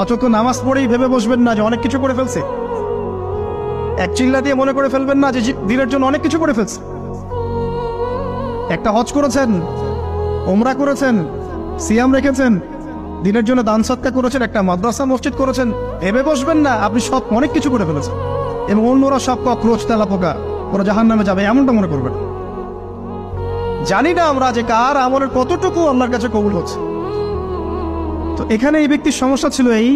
অচক্ষ নামাজ পড়েই ভেবে বসবেন না যে অনেক কিছু করে ফেলছে। এক চিল্লা দিয়ে মনে করে ফেলবেন না যে দিনের জন্য অনেক কিছু করে ফেলছে। একটা হজ করেছেন, ওমরা করেছেন, সিয়াম রেখেছেন, দিনের জন্য দান সৎকা করেছেন, একটা মাদ্রাসা মসজিদ করেছেন, ভেবে বসবেন না আপনি সব অনেক কিছু করে ফেলেছেন এবং অন্যরা সব কক্রোচ তেলা পোকা, ওরা জাহান্নামে যাবে এমনটা মনে করবেন। জানি না আমরা যে কার আমলের কতটুকু আল্লাহর কাছে কবুল হচ্ছে। তো এখানে এই ব্যক্তির সমস্যা ছিল এই,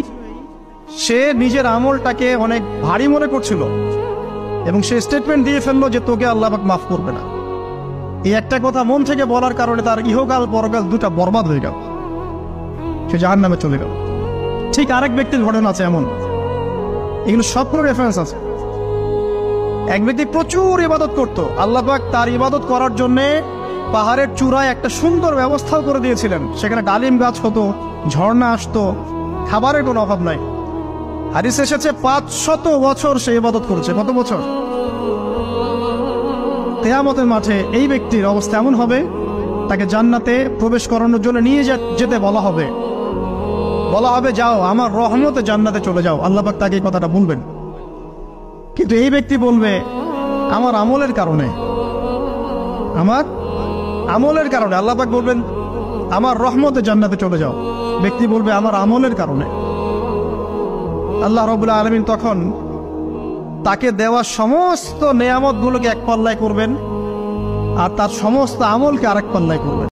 সে নিজের আমলটাকে অনেক ভারী মনে করছিল এবং সে স্টেটমেন্ট দিয়ে ফেললো যে তোকে আল্লাহ পাক মাফ করবে না। এই একটা কথা মন থেকে বলার কারণে তার ইহকাল পরকাল দুটা বরবাদ হয়ে গেল, সে জাহান্নামে চলে গেল। ঠিক আরেক ব্যক্তির ঘটনা আছে এমন, এগুলো সবগুলো রেফারেন্স আছে। এক ব্যক্তি প্রচুর ইবাদত করত, আল্লাহ পাক তার ইবাদত করার জন্যে পাহাড়ের চূড়ায় একটা সুন্দর ব্যবস্থাও করে দিয়েছিলেন। সেখানে ডালিম গাছ হতো, ঝর্ণা আসতো, খাবারের কোনো অভাব নাই। হাদিসে এসেছে 500 বছর সে ইবাদত করেছে। কত বছর? কিয়ামতের মাঠে এই ব্যক্তির অবস্থা এমন হবে, তাকে জান্নাতে প্রবেশ করানোর জন্য নিয়ে যেতে বলা হবে যাও আমার রহমতে জান্নাতে চলে যাও। আল্লাহ পাক তাকে এই কথাটা বলবেন, কিন্তু এই ব্যক্তি বলবে আমার আমলের কারণে, আল্লাহ পাক বলবেন আমার রহমতে জান্নাতে চলে যাও। ব্যক্তি বলবে আমার আমলের কারণে। আল্লাহ রাব্বুল আলামিন তখন তাকে দেওয়া সমস্ত নেয়ামতগুলোকে এক পাল্লায় করবেন আর তার সমস্ত আমলকে আরেক পাল্লায় করবেন।